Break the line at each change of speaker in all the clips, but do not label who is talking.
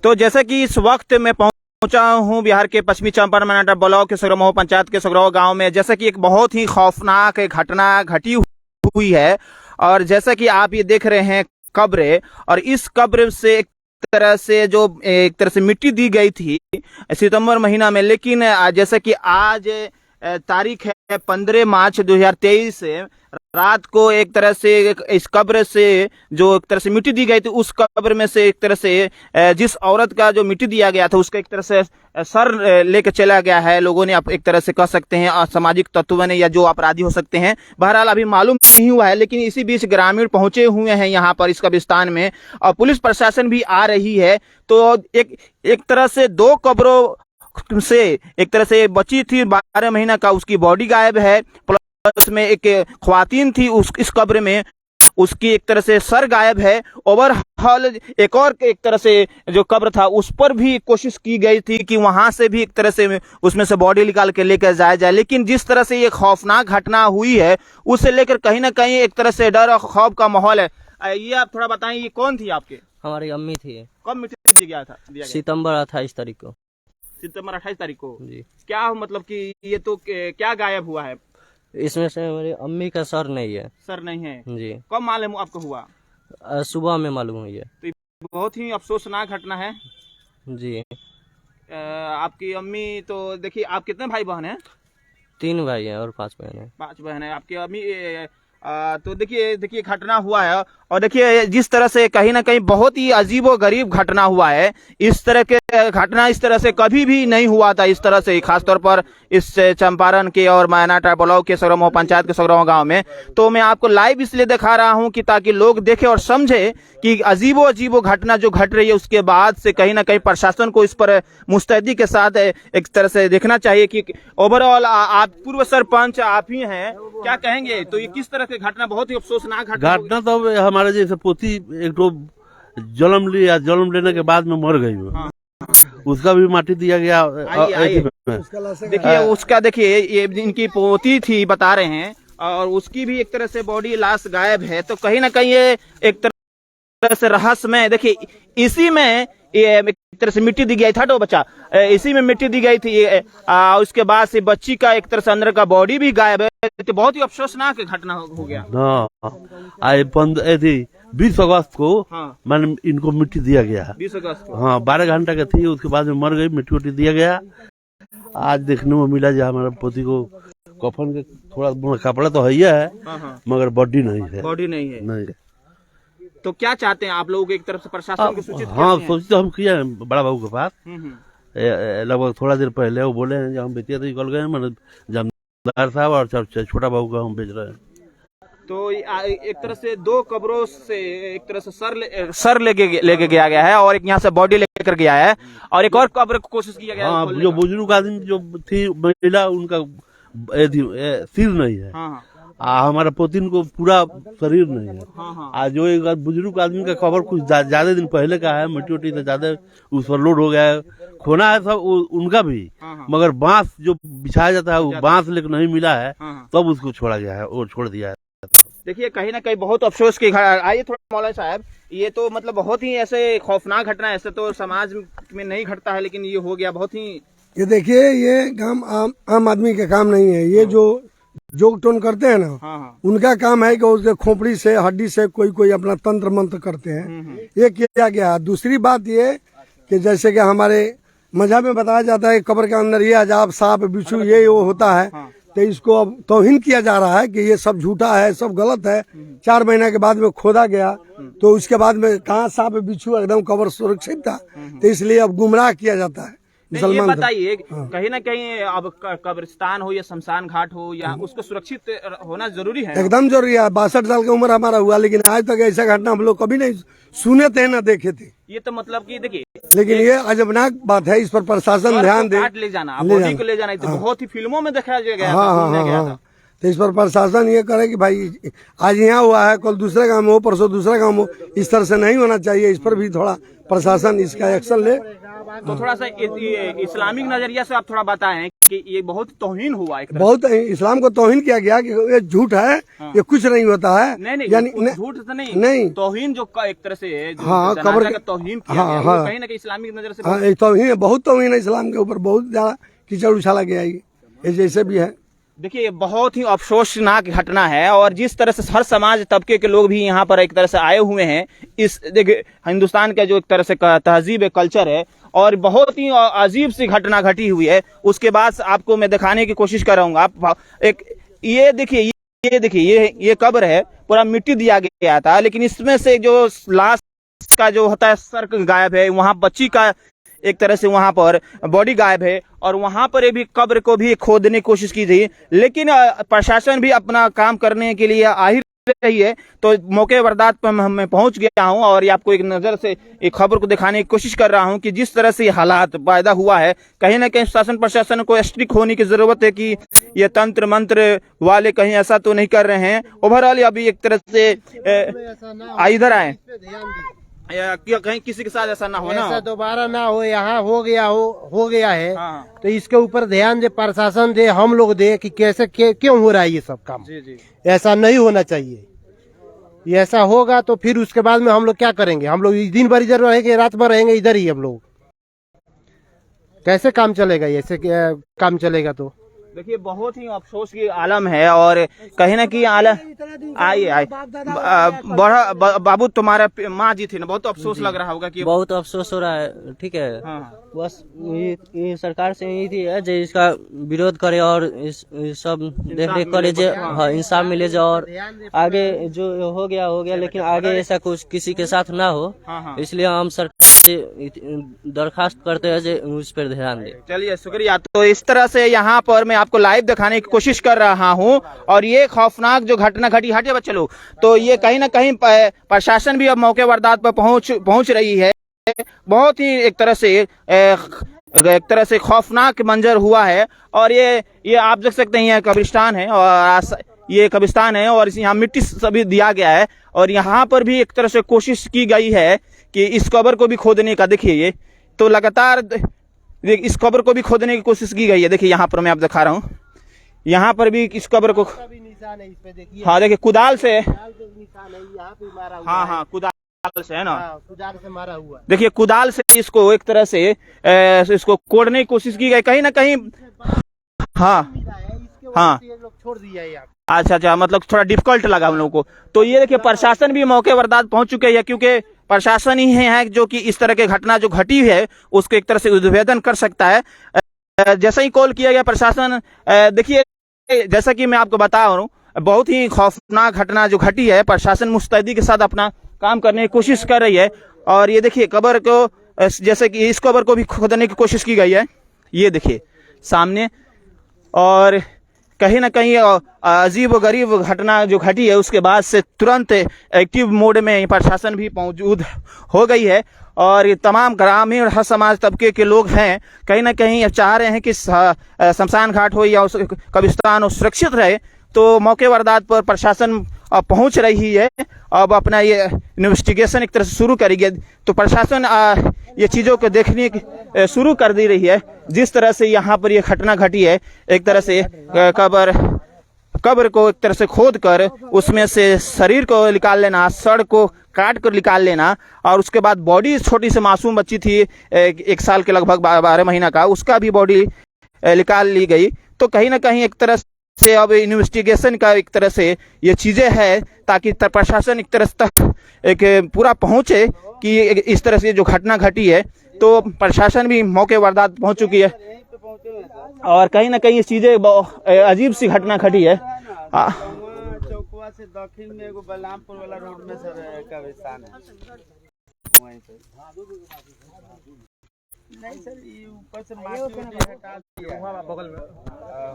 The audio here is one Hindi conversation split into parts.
तो जैसे कि इस वक्त मैं पहुंचा हूं बिहार के पश्चिमी चंपारण मनाटा ब्लॉक के सगरमहो पंचायत के सगरमहो गांव में, जैसे कि एक बहुत ही खौफनाक घटना घटी हुई है। और जैसा कि आप ये देख रहे हैं कब्र, और इस कब्र से एक तरह से मिट्टी दी गई थी सितंबर महीना में, लेकिन जैसा कि आज तारीख है 15 मार्च 2023 रात को एक तरह से इस कब्र से जो एक तरह से मिट्टी दी गई थी, उस कब्र में से एक तरह से जिस औरत का जो मिट्टी दिया गया था उसका एक तरह से सर लेके चला गया है। लोगों ने आप एक तरह से कह सकते हैं असामाजिक तत्वों ने या जो अपराधी हो सकते हैं, बहरहाल अभी मालूम नहीं हुआ है। लेकिन इसी बीच ग्रामीण पहुंचे हुए हैं यहाँ पर इस कब्रिस्तान में, और पुलिस प्रशासन भी आ रही है। तो एक तरह से 2 कब्रों से एक तरह से बची थी 12 महीना का, उसकी बॉडी गायब है। प्लस में एक ख्वातीन थी इस कब्र में, उसकी एक तरह से सर गायब है। ओवरऑल एक और एक तरह से जो कब्र था उस पर भी कोशिश की गई थी कि वहां से भी एक तरह से उसमें से बॉडी निकाल के लेकर जाया जाए। लेकिन जिस तरह से ये खौफनाक घटना हुई है उससे लेकर कहीं ना कहीं एक तरह से डर और खौफ का माहौल है। ये आप थोड़ा बताएं, ये कौन थी आपके?
हमारी अम्मी थी।
कब मिट्टी दिया गया?
सितंबर 28 तारीख को।
सितंबर 28 तारीख को
जी।
क्या मतलब कि ये तो क्या गायब हुआ है?
इसमें से हमारी अम्मी का सर नहीं है।
सर नहीं है
जी।
कब मालूम आपको हुआ?
सुबह में मालूम हुई है।
तो बहुत ही अफसोसनाक घटना है
जी।
आपकी अम्मी तो देखिए, आप कितने भाई बहन हैं?
3 भाई हैं और 5 बहन हैं।
5 बहन है आपकी अम्मी। तो देखिए घटना हुआ है, और देखिए जिस तरह से कहीं ना कहीं बहुत ही अजीबो गरीब घटना हुआ है। इस तरह के घटना इस तरह से कभी भी नहीं हुआ था इस तरह से, खासतौर पर इस चंपारण के और मनाटा ब्लॉक के सगरमहो पंचायत के सगरमहो गांव में। तो मैं आपको लाइव इसलिए दिखा रहा हूं कि ताकि लोग देखें और समझे कि अजीबो घटना जो घट रही है, उसके बाद से कहीं ना कहीं प्रशासन को इस पर मुस्तैदी के साथ एक तरह से देखना चाहिए कि ओवरऑल आप पूर्व सरपंच आप ही हैं, क्या कहेंगे? तो ये किस तरह की घटना, बहुत ही अफसोसनाक
घटना तो हमारे जैसे पोती एक तो जन्म लेने के बाद में मर गई वो।
हाँ।
उसका भी माटी दिया गया।
देखिए ये इनकी पोती थी बता रहे हैं, और उसकी भी एक तरह से बॉडी लाश गायब है। तो कहीं ना कहीं ये एक तरह से रहस्यमय, देखिए इसी में ये एक तरह से मिट्टी दी गई था, तो बच्चा इसी में मिट्टी दी गई थी। उसके बाद से बच्ची का एक तरह से अंदर का बॉडी भी गायब है। तो बहुत ही अफसोसनाक घटना हो गया।
हाँ, 20 अगस्त को
हाँ।
मैंने इनको मिट्टी दिया गया।
20 अगस्त को?
हाँ, 12 घंटा का थी, उसके बाद में मर गई, मिट्टी उट्टी दिया गया। आज देखने में मिला जो हमारे पोती को कफन के थोड़ा कपड़ा तो है,
हाँ।
मगर बॉडी नहीं है।
बॉडी नहीं है।
नहीं।
तो क्या चाहते हैं आप लोग एक तरफ से प्रशासन को सूचित?
हाँ, सोच तो हम किया बड़ा बाबू के पास लगभग थोड़ा देर पहले। वो बोले हैं हम बेचिया तो निकल गए, मतलब जमींदार साहब और छोटा बाबू का हम बेच रहे हैं।
तो एक तरह से 2 कब्रों से एक तरह से सर लेके गया है, और एक यहाँ से बॉडी लेकर गया है, और एक और कब्र को कोशिश किया गया।
हाँ, जो बुजुर्ग आदमी जो थी महिला, उनका सिर नहीं है।
हाँ।
हमारा पोतीन को पूरा शरीर नहीं है।
हाँ।
आज जो एक बुजुर्ग आदमी का कब्र कुछ ज्यादा दिन पहले का है, मिट्टी उट्टी तो ज्यादा उस पर लोड हो गया है, खोना है सब उनका भी। मगर बांस जो बिछाया जाता है, वो बांस लेकर नहीं मिला है, तब उसको छोड़ा गया है और छोड़ दिया है।
देखिए कहीं ना कहीं बहुत अफसोस की। आइए थोड़ा मौलाना साहब, ये तो मतलब बहुत ही ऐसे खौफनाक घटना, ऐसे तो समाज में नहीं घटता है, लेकिन ये हो गया बहुत ही।
ये देखिए, ये काम आम आदमी का काम नहीं है। ये जो जोग टोन करते हैं ना,
हाँ।
उनका काम है कि उसके खोपड़ी से हड्डी से कोई अपना तंत्र मंत्र करते हैं। ये किया गया। दूसरी बात ये कि जैसे कि हमारे मजहब में बताया जाता है कब्र के अंदर ये अजाब, सांप बिच्छू ये वो होता है। तो इसको अब तौहीन किया जा रहा है कि ये सब झूठा है, सब गलत है। 4 महीना के बाद में खोदा गया, तो उसके बाद में कहाँ सांप बिच्छू, एकदम कब्र सुरक्षित था। तो इसलिए अब गुमराह किया जाता है।
ये बताइए, कहीं ना कहीं अब कब्रिस्तान हो या शमशान घाट हो, या उसको सुरक्षित होना जरूरी है?
एकदम जरूरी है। 62 साल की उम्र हमारा हुआ, लेकिन आज तक ऐसा घटना हम लोग कभी नहीं सुने थे, ना देखे थे।
ये तो मतलब कि देखिए,
लेकिन ये अजबनाक बात है, इस पर प्रशासन ध्यान दे।
ले जाना, बॉडी को ले जाना, तो बहुत ही फिल्मों में दिखाया गया।
हाँ। तो इस पर प्रशासन ये करे कि भाई आज यहाँ हुआ है, कल दूसरे गाँव में हो, परसों दूसरा गाँव में हो। इस तरह से नहीं होना चाहिए। इस पर भी थोड़ा प्रशासन इसका एक्शन ले।
तो थोड़ा सा इस्लामिक नजरिया से आप थोड़ा बताएं कि ये बहुत तौहीन हुआ एक तरह
बहुत इस्लाम को तौहीन किया गया कि ये झूठ है, ये कुछ नहीं होता है।
से। नहीं
यानी
कुछ झूठ तो नहीं,
नहीं।
तौहीन जो एक तरह से जो
हाँ,
जनाजा
कब्र
का तौहीन किया
हाँ,
गया, वो
हाँ।
कहीं ना कहीं इस्लामिक नजर से
हाँ, ये तौहीन है, बहुत तौहीन है इस्लाम के ऊपर, बहुत ज्यादा कीचड़ उछाला गया ये जैसे भी है।
देखिए ये बहुत ही अफसोसनाक घटना है। और जिस तरह से हर समाज तबके के लोग भी यहाँ पर एक तरह से आए हुए हैं, इस देखिए हिंदुस्तान का जो एक तरह से तहजीब है, कल्चर है, और बहुत ही अजीब सी घटना घटी हुई है। उसके बाद आपको मैं दिखाने की कोशिश कर रहा हूँ। आप एक ये देखिए, ये देखिए, ये कब्र है, पूरा मिट्टी दिया गया था, लेकिन इसमें से जो लाश का जो होता है सर गायब है, वहाँ बच्ची का एक तरह से वहां पर बॉडी गायब है, और वहां पर ये भी कब्र को भी खोदने की कोशिश की गई, लेकिन प्रशासन भी अपना काम करने के लिए आ ही रही है। तो मौके वारदात पर मैं पहुंच गया हूं और ये आपको एक नजर से एक खबर को दिखाने की कोशिश कर रहा हूं कि जिस तरह से ये हालात पैदा हुआ है, कहीं ना कहीं शासन प्रशासन को स्ट्रिक्ट होने की जरूरत है कि ये तंत्र मंत्र वाले कहीं ऐसा तो नहीं कर रहे हैं। ओवरऑल अभी एक तरह से इधर आए या कहीं किसी के साथ ऐसा ना हो ना,
ऐसा दोबारा ना हो, यहाँ हो गया है।
हाँ।
तो इसके ऊपर ध्यान दे, प्रशासन दे, हम लोग दे कि कैसे क्यों हो रहा है ये सब काम।
जी जी।
ऐसा नहीं होना चाहिए। ये ऐसा होगा तो फिर उसके बाद में हम लोग क्या करेंगे? हम लोग दिन भर इधर रहेंगे, रात भर रहेंगे इधर ही। हम लोग कैसे काम चलेगा? ऐसे काम चलेगा तो
देखिए बहुत ही अफसोस की आलम है। और कहीं ना कहीं आलम आइए बड़ा बाबू तुम्हारा माँ जी थी ना, बहुत अफसोस लग रहा होगा कि
बहुत अफसोस हो रहा है। ठीक है,
हाँ।
बस ये सरकार से यही थी है जो इसका विरोध करे और इस सब देख रेख करे, जो हाँ इंसाफ मिले जो, और आगे जो हो गया, लेकिन आगे ऐसा कुछ किसी के साथ ना हो, इसलिए हम सरकार से दरखास्त करते हैं जो उस पर ध्यान दे।
चलिए शुक्रिया। तो इस तरह से यहाँ पर मैं आपको लाइव दिखाने की कोशिश कर रहा हूँ, और ये खौफनाक जो घटना घटी, हटिए बच्चे लोग, तो ये कहीं ना कहीं प्रशासन भी अब मौके वारदात पर पहुंच रही है। बहुत ही एक तरह से खौफनाक मंजर हुआ है। और ये आप देख सकते हैं, ये कब्रिस्तान है, और ये कब्रिस्तान है, और यहाँ मिट्टी सभी दिया गया है, और यहाँ पर भी एक तरह से कोशिश की गई है कि इस कब्र को भी खोदने का। देखिए ये तो लगातार इस कब्र को भी खोदने की कोशिश की गई है। देखिए यहाँ पर मैं आप दिखा रहा हूँ, यहाँ पर भी इस कब्र को, हाँ देखिए कुदाल से, हाँ कुदाल से है ना,
कुदाल से मारा हुआ।
देखिए कुदाल से इसको एक तरह से इसको कोड़ने की कोशिश की गई कहीं ना कहीं। हाँ हाँ,
छोड़ दिया।
अच्छा, मतलब थोड़ा डिफिकल्ट लगा हम लोगों को। तो ये देखिए प्रशासन भी मौके वारदात पहुंच चुके हैं, क्योंकि प्रशासन ही है जो कि इस तरह की घटना जो घटी है उसको एक तरह से उद्भेदन कर सकता है। जैसे ही कॉल किया गया प्रशासन, देखिए जैसा कि मैं आपको बता रहा हूँ, बहुत ही खौफनाक घटना जो घटी है, प्रशासन मुस्तैदी के साथ अपना काम करने की कोशिश कर रही है। और ये देखिए कब्र को, जैसे कि इस कब्र को भी खोदने की कोशिश की गई है, ये देखिए सामने। और कहीं ना कहीं अजीब व गरीब घटना जो घटी है, उसके बाद से तुरंत एक्टिव मोड में प्रशासन भी मौजूद हो गई है। और ये तमाम ग्रामीण हर समाज तबके के लोग हैं, कहीं ना कहीं चाह रहे हैं कि शमशान घाट हो या कब्रिस्तान हो, सुरक्षित रहे। तो मौके वारदात पर प्रशासन पहुंच रही है, अब अपना ये इन्वेस्टिगेशन एक तरह से शुरू करेगी। तो प्रशासन ये चीज़ों को देखने शुरू कर दी रही है। जिस तरह से यहाँ पर ये घटना घटी है, एक तरह से कब्र को एक तरह से खोद कर उसमें से शरीर को निकाल लेना, सड़ को काट कर निकाल लेना, और उसके बाद बॉडी, छोटी सी मासूम बच्ची थी 1 साल के लगभग 12 महीना का, उसका भी बॉडी निकाल ली गई। तो कहीं ना कहीं एक तरह से अब इन्वेस्टिगेशन का एक तरह से ये चीजें है, ताकि प्रशासन एक तरह तक एक पूरा पहुंचे कि इस तरह से जो घटना घटी है। तो प्रशासन भी मौके वारदात पहुंच चुकी है, और कहीं ना कहीं ये चीजें अजीब सी घटना घटी है।
चौकुआ से दक्षिण में एगो बलरामपुर वाला रोड में सर कब्रिस्तान है, वहीं पे। नहीं सर, ये ऊपर से माटी हटा दिया, बगल में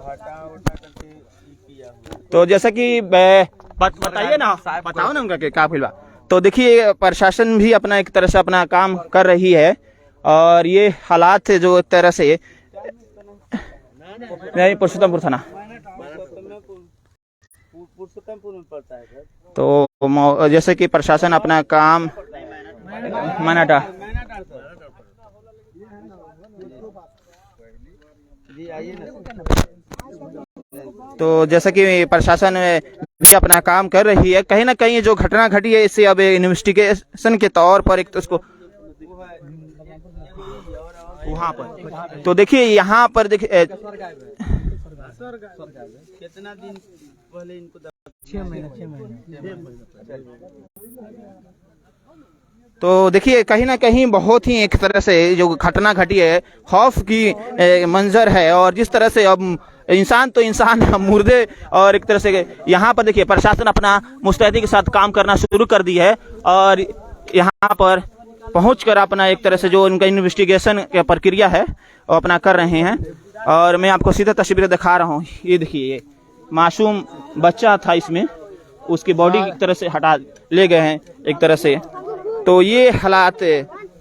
हटा करके किया हुआ।
तो जैसा कि बताइए ना, बताओ ना उनका क्या फिलहाल। तो देखिए प्रशासन भी अपना एक तरह से अपना काम कर रही है, और ये हालात जो एक तरह से नहीं, पुरुषोत्तमपुर थाना,
पुरुषोत्तमपुर में पड़ता है सर।
तो जैसे कि प्रशासन अपना काम मैनाटा
जी आइए ना।
तो जैसा कि प्रशासन भी अपना काम कर रही है, कहीं ना कहीं जो घटना घटी है इसे अब इन्वेस्टिगेशन के तौर पर एक तो उसको वहां पर, तो देखिए यहाँ पर देखिए
कितना दिन पहले इनको
6 महीने
तो देखिए कहीं ना कहीं बहुत ही एक तरह से जो घटना घटी है खौफ की मंजर है। और जिस तरह से अब इंसान तो इंसान मुर्दे, और एक तरह से यहाँ पर देखिए प्रशासन अपना मुस्तैदी के साथ काम करना शुरू कर दी है और यहाँ पर पहुंचकर अपना एक तरह से जो उनका इन्वेस्टिगेशन की प्रक्रिया है वो अपना कर रहे हैं। और मैं आपको सीधा तस्वीरें दिखा रहा हूँ। ये देखिए ये मासूम बच्चा था, इसमें उसकी बॉडी एक तरह से हटा ले गए हैं एक तरह से। तो ये हालात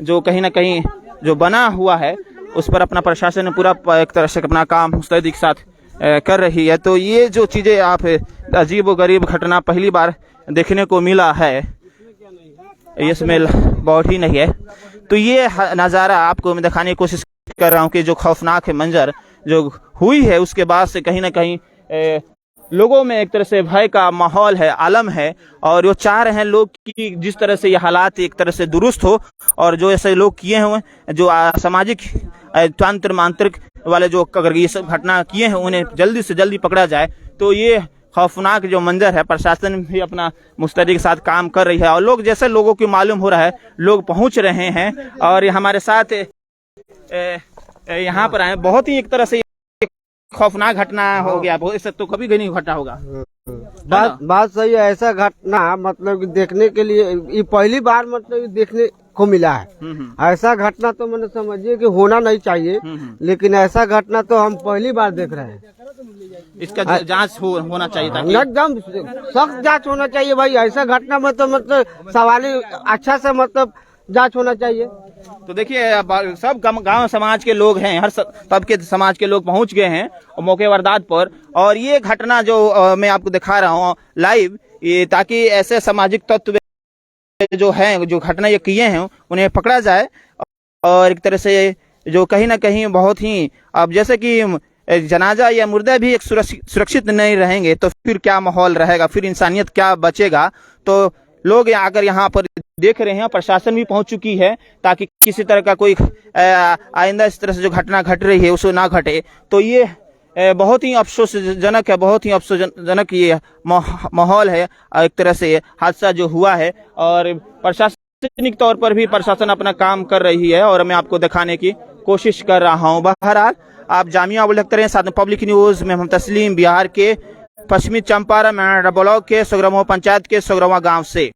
जो कहीं ना कहीं जो बना हुआ है उस पर अपना प्रशासन ने पूरा एक तरह से अपना काम मुस्तैदी के साथ कर रही है। तो ये जो चीज़ें आप अजीब व गरीब घटना पहली बार देखने को मिला है, ये स्मेल बहुत ही नहीं है। तो ये नज़ारा आपको मैं दिखाने की कोशिश कर रहा हूँ कि जो खौफनाक है मंजर जो हुई है उसके बाद से कहीं ना कहीं लोगों में एक तरह से भय का माहौल है, आलम है। और वो चाह रहे हैं लोग कि जिस तरह से ये हालात एक तरह से दुरुस्त हो और जो ऐसे लोग किए हुए जो सामाजिक तंत्र मांत्रिक वाले जो अगर ये सब घटना किए हैं उन्हें जल्दी से जल्दी पकड़ा जाए। तो ये खौफनाक जो मंजर है, प्रशासन भी अपना मुस्तैदी के साथ काम कर रही है और लोग जैसे लोगों को मालूम हो रहा है लोग पहुंच रहे हैं और हमारे साथ यहाँ पर आए। बहुत ही एक तरह से खौफनाक घटना हो गया, इससे तो कभी नहीं घटा होगा।
बात सही है। ऐसा घटना मतलब कि देखने के लिए ये पहली बार मतलब देखने को मिला है। ऐसा घटना तो मैंने समझिए कि होना नहीं चाहिए, लेकिन ऐसा घटना तो हम पहली बार देख रहे हैं।
इसका जांच होना चाहिए ताकि
एकदम सख्त जांच होना चाहिए भाई। ऐसा घटना में तो मतलब सवाल ही अच्छा से मतलब जांच होना चाहिए।
तो देखिए सब गांव समाज के लोग हैं, हर तबके समाज के लोग पहुंच गए हैं मौके वारदात पर। और ये घटना जो मैं आपको दिखा रहा हूँ लाइव, ये ताकि ऐसे सामाजिक तत्व जो हैं जो घटना ये किए हैं उन्हें पकड़ा जाए। और एक तरह से जो कहीं ना कहीं बहुत ही अब जैसे कि जनाजा या मुर्दा भी एक सुरक्षित नहीं रहेंगे तो फिर क्या माहौल रहेगा, फिर इंसानियत क्या बचेगा। तो लोग अगर यहाँ पर देख रहे हैं, प्रशासन भी पहुंच चुकी है ताकि किसी तरह का कोई आइंदा इस तरह से जो घटना घट रही है उसको ना घटे। तो ये बहुत ही अफसोसजनक है, बहुत ही अफसोसजनक ये माहौल है एक तरह से हादसा जो हुआ है। और प्रशासनिक तौर पर भी प्रशासन अपना काम कर रही है और मैं आपको दिखाने की कोशिश कर रहा हूँ। बहरहाल आप जामिया अबू देखते रहे साथ में पब्लिक न्यूज में हम तस्लीम, बिहार के पश्चिमी चंपारण ब्लॉक के सोगरमो पंचायत के सोगरवा गांव से।